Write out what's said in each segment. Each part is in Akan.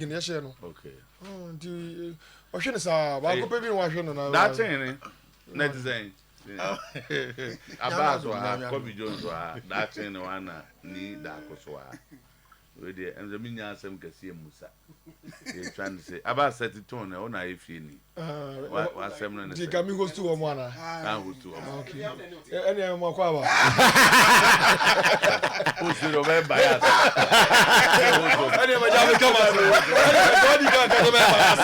Gine share no. Okay. Oh, di o hwe ne sa ba ko pe bi no hwe no na. That thing na design. Abaso Kobe Jones that thing one ni da koso we dey and the minya asem kase musa. You trying to say about set tone na ona efie ni. What asem no. Di ka mi host wo mo ana. Host wo. Okay. Ene mo kwa ba. O zero be bias. Ene ma ja me kama so. Body ka ka be bias.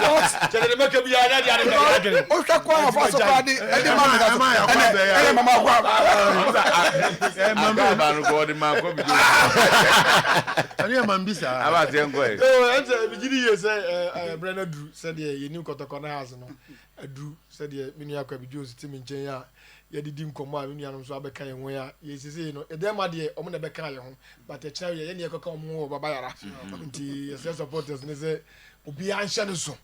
Chele me ka bi ana di ana ka gele. O hwa kwa fa so kwa di ene mama kwa. Mama ba no go di ma ko bi. Ani mambisa. Aba te ngo e. Ente bi gidi ye say Brenda Drew said ye ni Kotoko na house no. Drew said ye minu akwa bi Jose ti mi nchen ya ye didi nkomo a minu anum so abeka ye ho ya ye sisi no e dem ade omo na beka ye ho but e kira ye ne ye kokka omo wo baba yara nti ye supporters ne say obi anhye ne so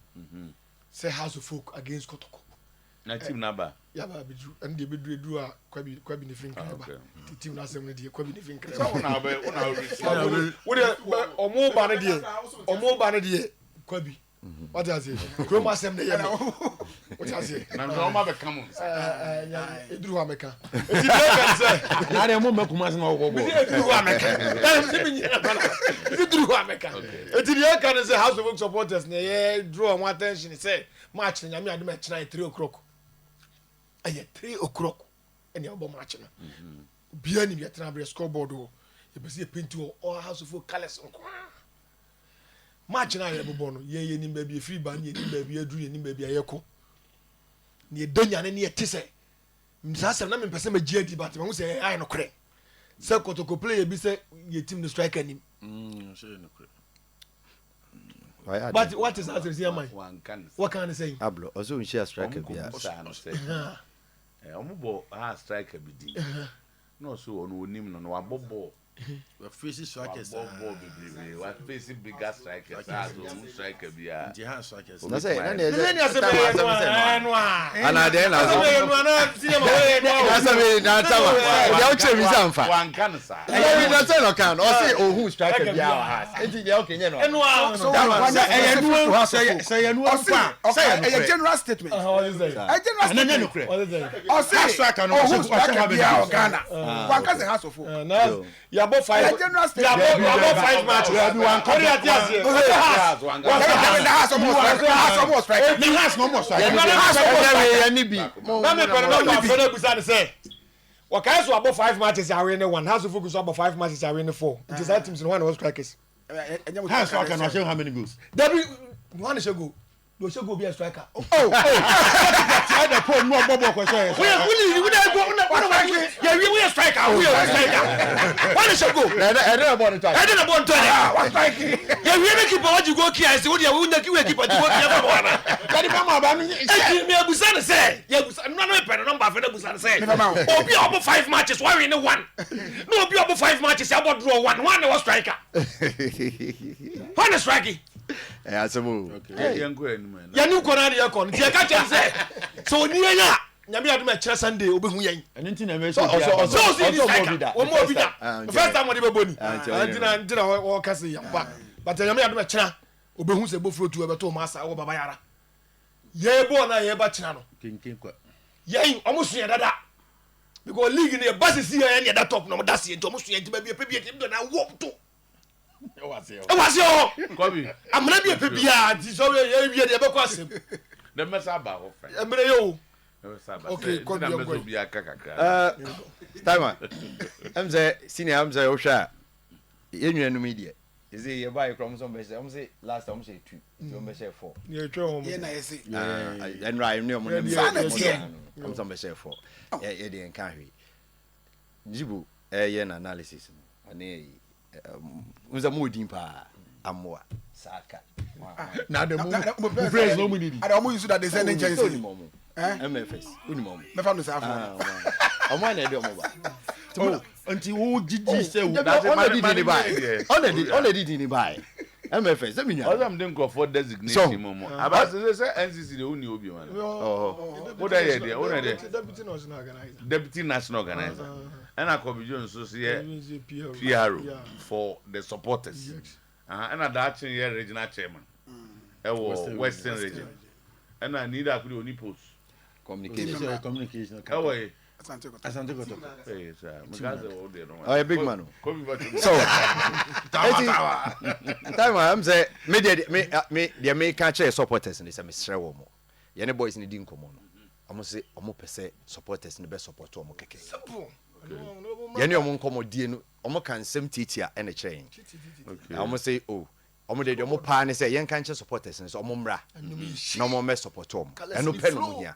say House of Folk against Kotoko Na team na ba ya ba bi Drew and dey be Drew a kwabi ne fin kan ba team na asem ne dey kwabi ne fin kan so una wo de omo ba ne dey kwabi what does it Chroma sem de yeme what does it na no ma be come edru ha meka eti dey kan say Na dey mo makuma se na wo bo edru ha meka se mi nyina bana edru ha meka eti dey kan say House of Folk supporters na ye draw one attention say match na nyame adom e kina 3 o'clock aye 3 o'clock ene obo match na bia ni bia tena bre scoreboard o e be se paint o House of Folk colors nko match na ye bobo no ye ni ba bi free ban ye ni ba bi aduru ye ni ba bi ayeko ni edanya ne ne tese msasa na me pese ma giadi but me hu se ai no kre se Kotoko play bi se ye team the striker nim say no kre but what is that say man what can I say ablo also we share striker bia omo bo striker bi di no so ono onim no wa bobo we face strikers what face bigger strikers so striker bia the hand strikers na say na no ana dey na so na say na tawa ya o che visa mfa wan kan sa e na say no kan o say ohun striker bia wa ha enti dey okay nye no say you know say a general statement a general statement o say striker no so bia Ghana wan kan say House of Folk ya bo 5 matches we have one correct yes Wakaso about 5 matches are winning one. House of Folk about 5 matches are winning 4. It is that teams in one was strikers. hand striker no show how many goals Debbie one should go. No should go be a striker. I the put no bobo question We are striker. We are striker. One should go. I don't about it I don't want to. What striking? You really keep what you go here and say what you wouldn't keep what you go here. Kadi mama ba mi Me abusan say. You no pen number for abusan say. Obi about 5 matches why we in one. No obi about 5 matches about draw one was striker. One striking. asemo yango enu ya ni ko na de yakon ti ka chen say so ni ya nyame adom e kire Sunday obehu yan anything na me so mo bi da first time we dey boni antina o kase yamba but nyame adom e kire obehu se bofro tu e beto ma asa wo baba yara ye bo na ye ba kire no kinkin kwa ye omo sua dada because league ni e ba se si ya ni da top no mo da se enti omo sua enti ba bi e tim do na wo to e was yo Kobi amna bi e bia ti so ye wie de be kwa sem the messa ba ho friend emre yo okay Kobi go bi aka kakra time amze senior amze o hwa yenwenu media is it ye buy from some be say last time say 2 so be say 4 ye twa ho ye na ye say and right no mo am some be say 4 ye dey enka hwe jibu ye na analysis ani unza modin pa amwa saka na the praise no money I don't use that they send agency MFS unimom me fa no say omo na dey omo ba until wo gigi say already did buy MFS that mean all am dem go for designation momo about say NCC dey uni obi man what dey there what dey deputy national organizer and Kobi Jones so say PRO for the supporters and that regional chairman Western region. And I need that with post. Communication. Asante Kotoko. Hey, sir. Oh, a big man. So, time I'm say me the me catch supporters and say me sre wo mo. Ye ne boys ni di nkomo no. Omo say omo pese supporters ni be support omo keke. Simple. Ye ne omo nkomo die no omo kan nsem titia e ne kyerɛn. Okay. Omo say oh omo de omo pa ne say ye nka nche supporters ni so omo mra. Na omo me support omo. Eno pe no hia.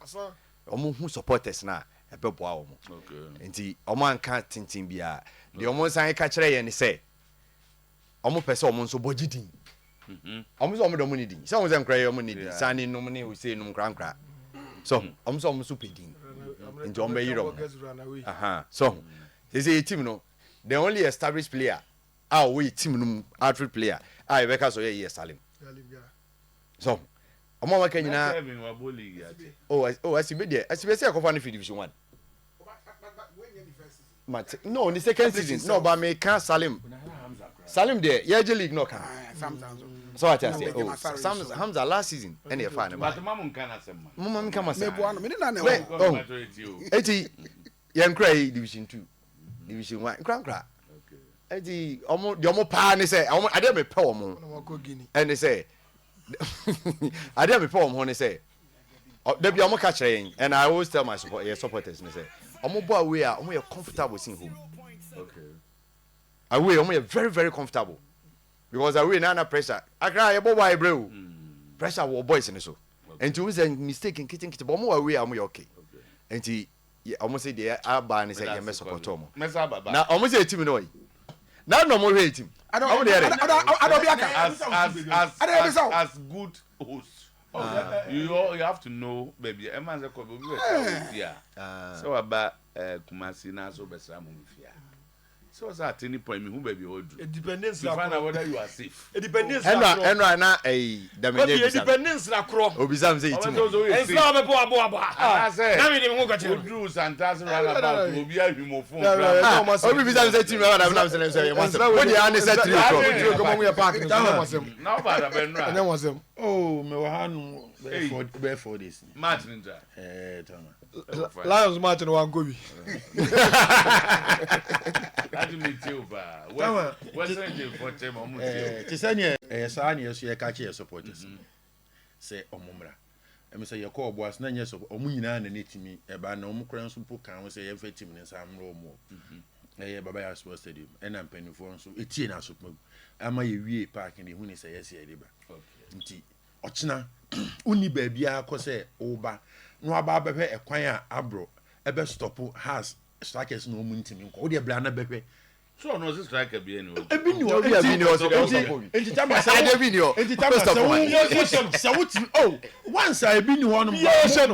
Omo hu supporters na ebeboa omo. Okay. Nti omo anka tintin bia. De omo san ka kyerɛ ye ne say omo pese omo nso bogidin. Omo so omo do mo ni din. Se omo ze nkra ye omo ni din. Sani no mo ne o say no nkra. So omo so omo so pedin. Nti omo be yiro. So they say team no the only established player we team no outfield player Rebecca so ye Salim. So omo wa kanyina I see be there. I see be say ko fan division 1. No, in the second season. No, but me can Salim there. Yeah, league no can. So what I say? Hamza last season any fine. But mama can asem. Mama can asem. Me na na. Oh. Eti yen cry division 2. Division 1. Kra. Okay. Eti omo pa ni say omo ade me pe omo. And they say ade me pe omo ni say they be omo catch yen and I always tell my supporters ni say omo boy we are omo you comfortable sin home. Okay. Away omo you very very comfortable. Because away na pressure. Akra ye boy bro. Pressure wo boys ni so. And you say mistake in kitchen but omo away omo you okay. And omo say dey aba ni say ye me support omo. Na omo say team no yi. Na no mo hate team. I don't be as good host. You have to know baby e man say ko be fia. So about Kumasi na so be sra mo fia. So at any point me who baby hold you. Independence to find out whether you are safe. Independence and na damage independence na kro. Obisam say team. And so be bo. I say na me dem go gotcha. Odru Santas run about obi ahwimofo. Obi bisam say team na na say say what the an say 3 o'clock. Come on we park. Now bad be nra. And then was him. Oh, me wa hanu be for this. Match ninja. Lions match no wan go bi. That me too ba. Western dey for them omo too. Ti say ne sa ne so ye ka che supporters. Say omumra. E me say ye call boys na nye so omu nyina na netimi e ba na omu kran so po kan say ye fa team ne sa amro omu. Eh baba ya sports stadium e na mpanifo nso etie na asopma. Ama ye wie park ne hu ne say yes ye dey ba. Nti ochina uni ba bia ko say oba no aba bɛhwɛ ekwan a abro ebe stop has strikers no mu ntimi nko wo de bla na bɛhwɛ so no striker bi ani o ebi ni o enti tama say ebi ni o enti tama say so what oh once I ebi ni ho no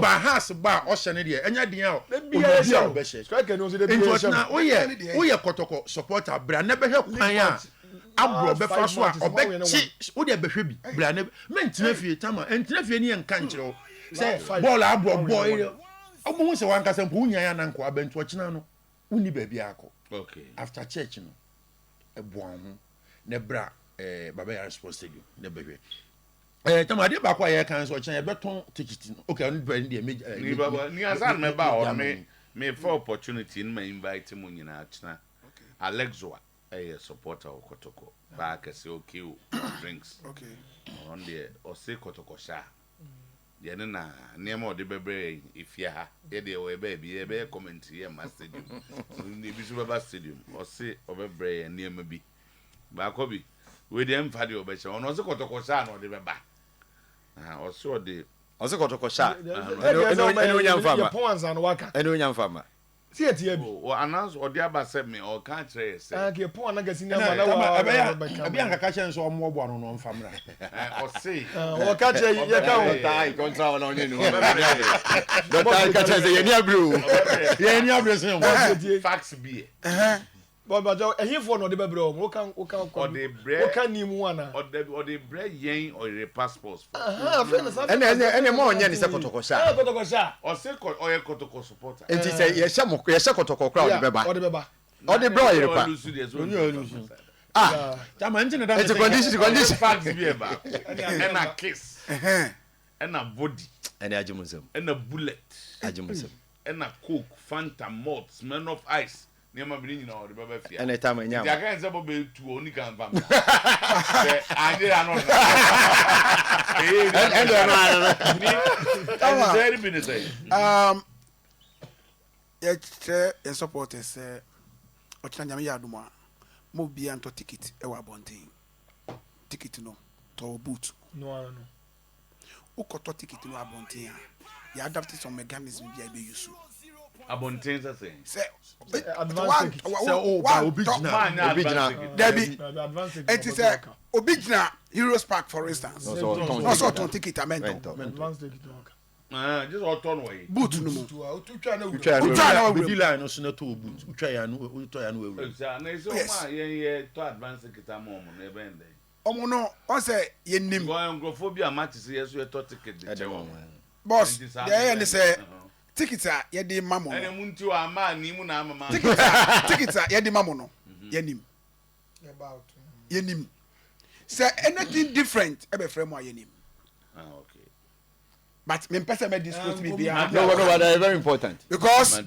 ba has ba o hye ne de enya den a o bi a o bɛhye Striker no so de bi enti na wo ye Kotoko supporter bra na bɛhwɛ kwan a abro bɛfa so a obɛchi wo de bɛhwɛ bi bra na mentina fie tama entina fie ni en kan kyerɛ say ball abro boy omo hu se wan kasa mpo unya ya na nko abentu ochina no uni ba bia akọ okay after church no eboan ho ne bra baba ya sports stadium ne behwe tama de ba kwa ya kan so ochina e beton ticket no okay on be dey ni baba ni azan me ba o me for opportunity in my invite mo nyina achina Alexoa supporter of Kotoko ba ka say okay drinks Okay. On there or say Kotoko sha ye na nneema ode bebre ifia ha ye de we baby ye be comment ye ma stadium ni bi so baba stadium o se obebre nneema bi ba ko bi we de mfa de obeche ono se Kotoko sha na ode beba o se ode Kotoko sha eno nya mfama pons an waka eno nya mfama see it here bi o announce ode aba se me o kan kire se ke pon na gasi na ma na wa abi an kaka chen so omo obo anu no mfamra o se o ka che ye ka o tai contra na onye nu do tai ka che ye ni abru ye ni abru se fax bi but ehifo no de bebre o kan ode bre o kan ni mu ana ode bre yen or your passports ene mo onye ni se Kotoko sha Kotoko sha o se o ye Kotoko supporter enti se ye hye Kotoko kra ode beba ode bra o yerepa tama nti na da enti condition fax bi eba and a kiss ɛna body ɛne agyemusɛm ɛna bullet agyemusɛm ɛna coke fanta malt smirnoff ice nneɛma bi ne nyinaa ɔde bɛbɛ fia ɛne tam nti nyam aka sɛ bɔbɛ tu oni kan fam sɛ anye ya no ɛne bi ne sɛ yɛkyerɛ yɛn supporters sɛ ɔkyena nyame yɛ adom a ma obia ntɔ ticket ɛwɔ abɔnten ticket no tɔwɔ boot wokɔtɔ ticket no abɔnten a yɛadapt some mechanism bi a ɛbɛyi so abɔnten sɛ sɛ obi gyina dabi ɛnti sɛ obi gyina heroes park for instance ɔsɛ ɔtɔn ticket a mɛntɔ just ɔtɔ no wɔyi boot no mu wotwa na bidi line no so na to boot wotwa ya no wotɔ ya no wewu na ɛsɛ ɔma yɛn tɔ advance ticket ama ɔmo no ɛbɛn dɛ ɔmo no ɔsɛ yɛnim nkurɔfoɔ bi a mate sɛ yɛ so yɛtɔ ticket de kyɛ wɔn boss deɛ ɛyɛ ne sɛ ticket a yɛde ma mo no ɛnɛ mu nti wɔ ama ani mu na ama ma ticket a yɛde ma mo no yɛnim sɛ anything different ɛbɛfrɛ mu a yɛnim but me person me disclose me behind no that is very important because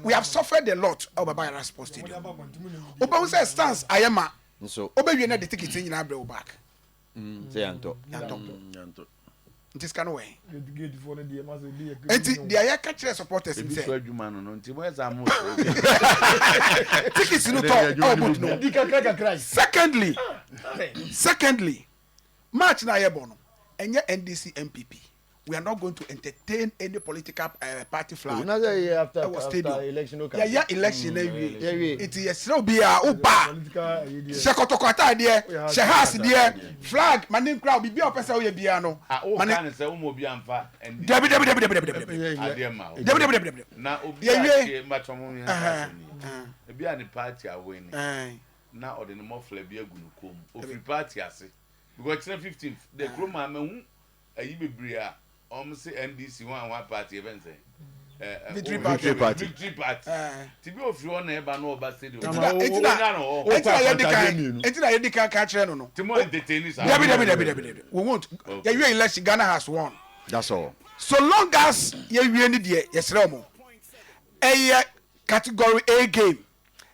we have suffered a lot over by our sports stadium oba say stance ayema so obewie na the ticket nyina bre back say yanto it is kind of way enti the ayaka kire supporters say say adwuma no nti mo esa mo tickets no talk but no secondly match na yebo no enye NDC MPP we are not going to entertain any political party flag after election election it is still be oba she kotoko atade she house there flag manin crowd be opesa we bia no man say umo bi amfa debi na obi a machomo ya e bia ni party away ni na ode ni mofle bia gunu kom ofri party ase because 15th the chroma mahu ayi bebre a say NDC one party event say victory party tibi ofri on na eba no oba stadium entina yedika ka kire no no timo entertain sa debi we won't you election Ghana has won that's all so long as you ni de yesre mo a category A game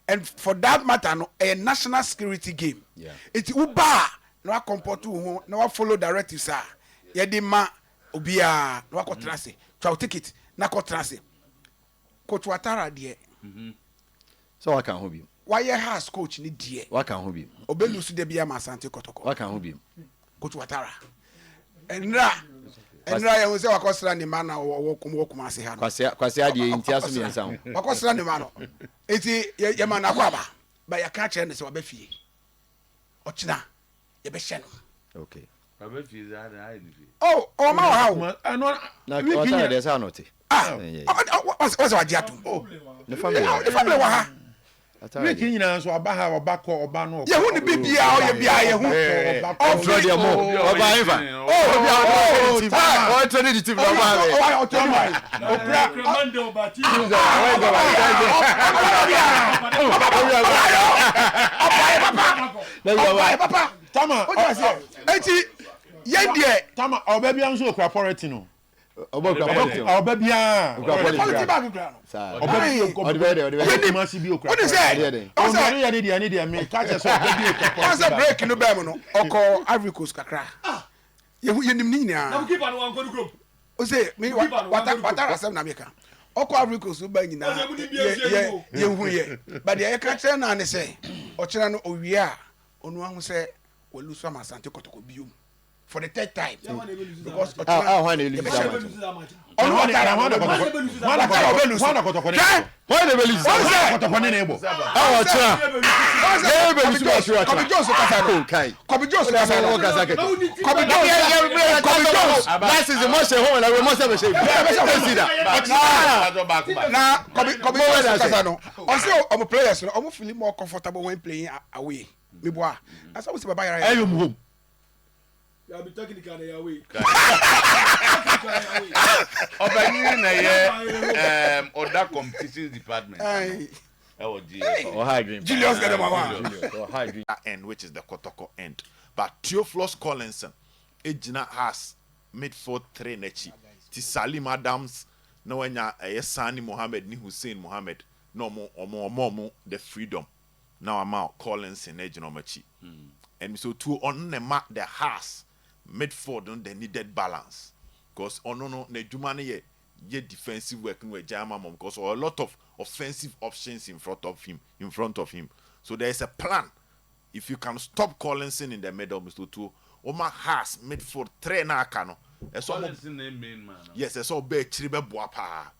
and for that matter no a national security game it uba no comport to no follow directives ah yedi ma obia no akotra se twa ticket na akotra se coach Watara de so what can hobi why has coach ni de what can hobi obelu su de bia ma Asante Kotoko what can hobi coach Watara enra ya wo se wakosra ni ma na wo kuma ase ha kwase ade ntia so miensa ho wakosra ni ma no eti ye ma na kwaba ba ya ka kire ne se wa ba fie ochina ye be hye no okay baba fie za na ai ni fie oh ma how na kwata de sa note what's wajiatu the family wa ha week nyina so aba ha oba ko oba no ye hu ni bibia o ye bia ye hu o fro de mo oba eva o trade the team oba ha o to mai o pra Commando Bati papa tama o just say enti ye de tama oba bia nso okra pority no oba bia quality bag gra no masi bi okra what is that o no ya ne dia me ka che so oba bi okra once break no be mo no oko Ivory Coast kakra ye nim ni nyina na keep an one group o say me Watara asem na meka oko Ivory Coast ba nyina ye hu ye but ye ka kire na ne say o kire no owie a onu ahu say walu so ma Asante Kotoko biom for the third time because when they lose that match you be technically away obani na ye other competition department Julius get them end which is the Kotoko end but Theophilus Collinson ejina has midfield 3 nechi ti Salim Adams na wanya Sani Mohammed ni Hussein Mohammed no mo the freedom now I'm out Collins in ejina machi and so two on the mark the has midfield on the needed balance because no ne juma ne ye defensive working with Jama mom because a lot of offensive options in front of him so there is a plan. If you can stop Collinson in the middle, Mr. Two, Oma has midfield 3 na kano. Collinson name main man. Yes, it's all be Chiribe Boapa.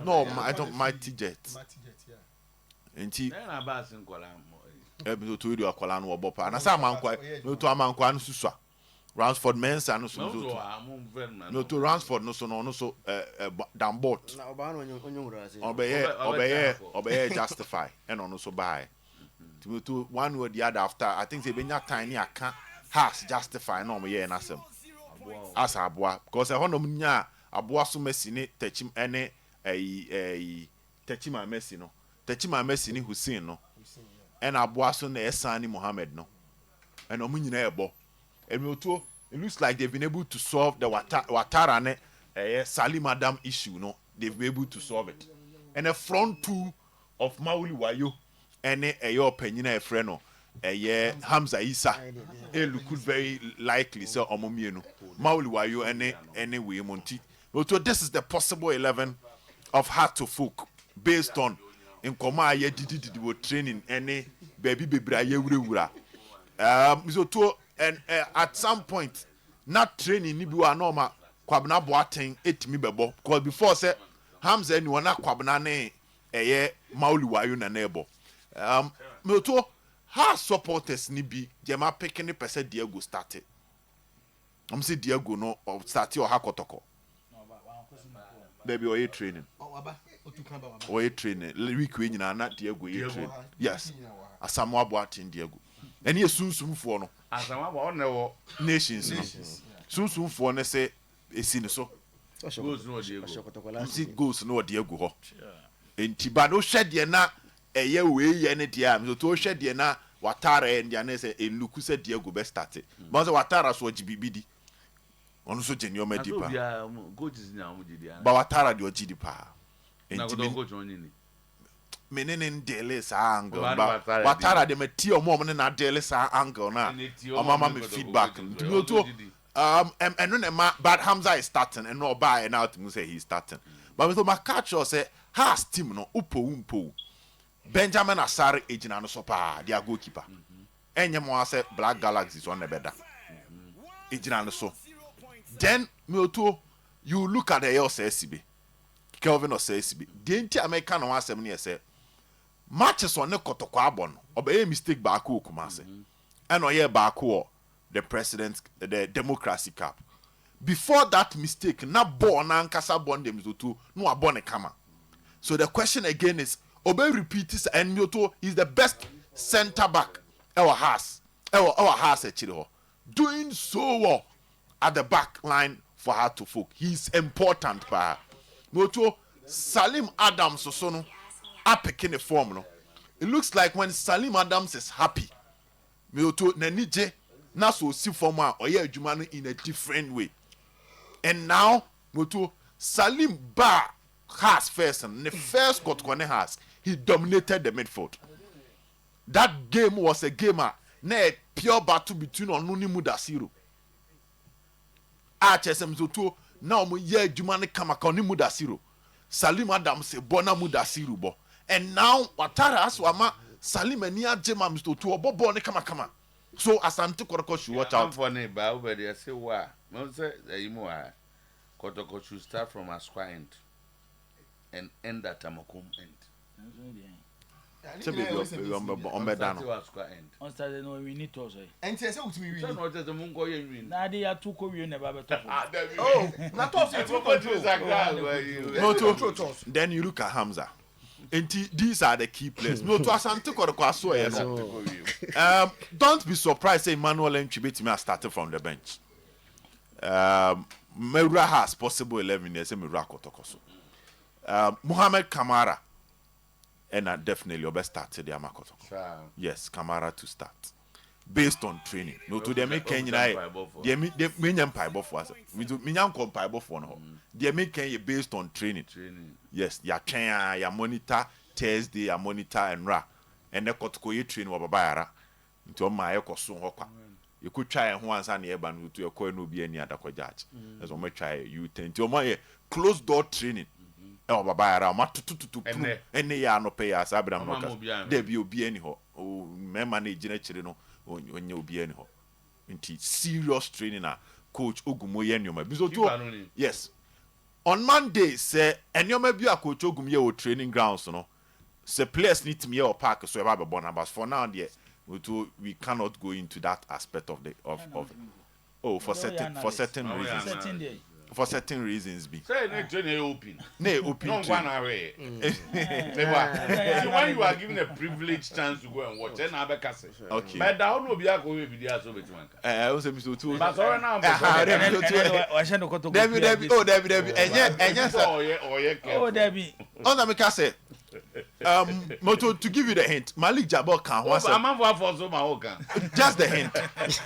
No, I don't Mighty Jet. And he then about in Kolam. Mr. Two do a Kolan or Bopa. And I saw Manqua, no to a Manquan Suswa. Ransford Mensa, no to Ransford, no so down boat. Obey, justify, and also buy. To one word the other after I think they been that tiny I can't has justify no me and asem as aboa because I want nya aboa so Messi ni techim ene techima Messi ni Hussein no and aboa so na Sani Mohammed no and omu nyina ebo and it looks like they've been able to solve the Watara ne Salim Adam issue no they've been able to solve it and the front two of Mauli Wayo ene eyo penyina efreno Hamza Isa look very likely so omomienu Mauli Wayo ene we monti so this is the possible 11 of Heart to Folk based on in koma ye didi training ene baby bebra ye wura so to and at some point not training ni bi wa normal kwabna boaten etimi bebo because before say Hamza ni wana kwabna ne Mauli Wayo na nebo Milto has supporters ni bi jema picking the person Diego started. I'm say Diego no or started or Kotoko. Baby or training. Or training. Week when not Diego training. Yes. Asamoah Boateng Diego. And he soon for no. Asamoah no nations. Soon for no say esine so. Goes no Diego. See goes no Diego ho. En tibano shed ye na eye we ye ne dia so to hwe de na Watara and dia say eluku say Diego be start but Watara so gbibidi ono so genio me dipa coaches na mo dia but Watara de ogidi pa na go coach onyi ni menene ndele sa angle but Watara de meti omo ne na dele sa angle na mama me feedback to and no ma but Hamza is starting and no buy and out to say he's starting but so my catch say has team no umpo Benjamin Asare ejina no so pa dia goalkeeper enye mo ase Black Galaxy so na beda ejina no so then me to you look at the LCSB Kelvin OSCB the enti American no asem ne say matches on ne Kotoko abon obey mistake back ko Kumase and oye back ko the president the Democracy Cup before that mistake na ball na nkasa bond them to no abon e kama so the question again is Obey repeat this and Myoto is the best center back our has actually doing so well at the back line for Heart to Folk. He's important pa Myoto Salim Adams so no up in the form no. It looks like when Salim Adams is happy Myoto nanije na so si form or yeah adwuma in a different way. And now Myoto Salim Ba has first and the first Kotoko has he dominated the midfield. That game was a game na pure battle between Onuni Mudasiru. HSM Zoto na omo ye adwuma ne kama ka Onuni Mudasiru. Salim Adams se bona Mudasiru bo. And now Watara aswama Salim ani agema Mr. To obobo ne kama. So Asante Kotoko should watch out. For ne ba over there say wa. Mo say imo Kotoko should start from Asqua end and end at Amakum end. On Saturday, no, we need to also. And say, so to me, not as a mungo win. Nadia took you never. Oh, not then you look at Hamza. And these are the key players. No, to Asante Kotoko. Don't be surprised. Say Emmanuel Nchibetimi started from the bench. Mera has possible 11 years. Mera Kotoko. Mohamed Kamara. And definitely your best start today, Makoto. Yes, Kamara to start. based on training. No to them make Kenya they me paibo for us. Me nyam ko paibo for no. They make Kenya based on training. Yes, ya train ya monitor Thursday ya monitor and ra. And the Kotoko ye train wa baba yara. Nti o ma ye ko so ho kwa. You could try and one san eba no to your ko no be any other ko judge. As o ma try you tend to o ma ye closed door training. E o baba yara ma tutu ene ya no pay as abram no ka. There be obi any ho. O me manage na chire no onye obi any ho. Nti serious training na coach Ogumo ye nyoma. Bizo yes. On Monday say enyoma bi a coach Ogum ye o training grounds no. Say players need to me or park so eba be born but for now there we cannot go into that aspect of the for certain reasons. For certain reasons be. Say no training open. No open. No one away. When you are given a privileged chance to go and watch, then I be say. Okay. But that no be a go be there so betuanka. I was Mr. Two. But sorry now. Asante Kotoko. Debbie. Oh, Debbie. On the make say. Moto to give you the hint. Malik Jabor can once. Just the hint.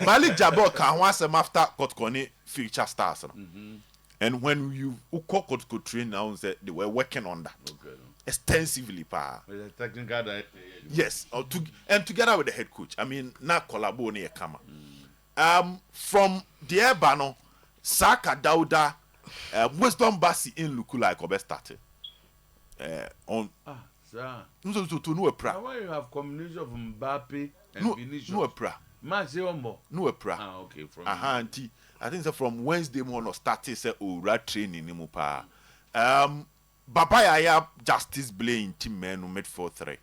Malik Jabor can once after Kotkone future stars. And when you call Kotoko train now, they were working on that extensively. With the technical director. Yes, and together with the head coach. I mean, now collaborate near Kama. From the Ebano, Saka Dauda, Wisdom Bassi in Luku like Obe started. On to no pra. Why you have combination of Mbappe and Vinicius? No pra. No pra. Ah, okay. From I think so from Wednesday morning started say ora training ni mu pa. Baba ya Justice playing team men who made 4-3.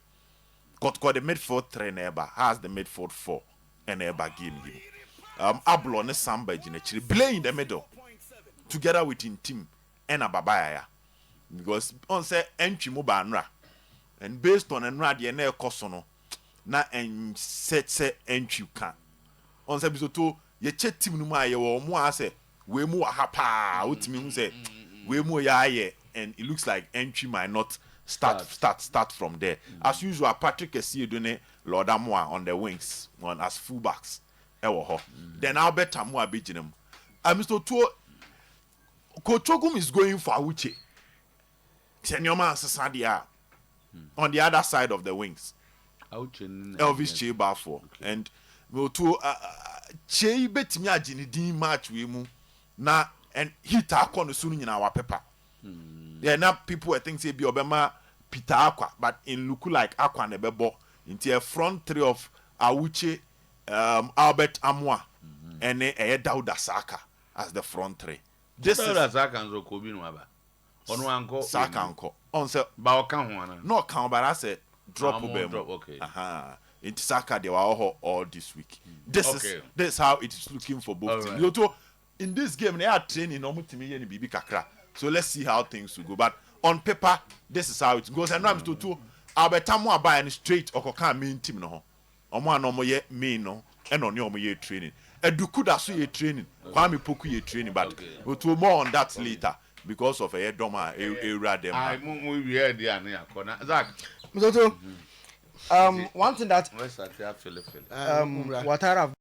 Got the mid 4-3 neighbor has the midfield 4 and neighbor game him. Ablo ne Samba actually play in the middle together with in team and a Baba ya. Because on say entry mo banra and based on enra de na ekoso na en set entry can on say bisoto ye che team no ma ye wo mo ase we mu ha pa utimi hu say we mu ya ye and it looks like entry might not start from there. As usual Patrick Esiedone Lord Amoa on the wings on as fullbacks then Albert Amoa bejinem Mr. To Coach Ogum is going for Uche Senyoma Sasadia on the other side of the wings. Elvis Che Bafo and we to Che betimi agini din match we mu na and hit akọ no sunu nyina wa pepper. Yeah, now people were thinking say be obema Peter Aqua but in look like Aqua ne bebo into a front three of Awuche Albert Amoa and Dauda Saka as the front three. This is Saka and Zokobi no aba. Onu anko Saka anko on say ba o kan ho ana no kan but I said drop obem okay into Saka they were all this week. This is how it is looking for both teams. Right. In this game they are training no mutimi ye ni bibi kakra, so let's see how things will go, but on paper this is how it goes. And I'm to Albert Amoa buy and straight or can main team no omo no mo ye main no and on your ye training Edukuda so ye training Kwame Poku ye training, but we'll do more on that later because of a doma area them. I we hear the ania corner Zach. One thing that let's start Philip what I have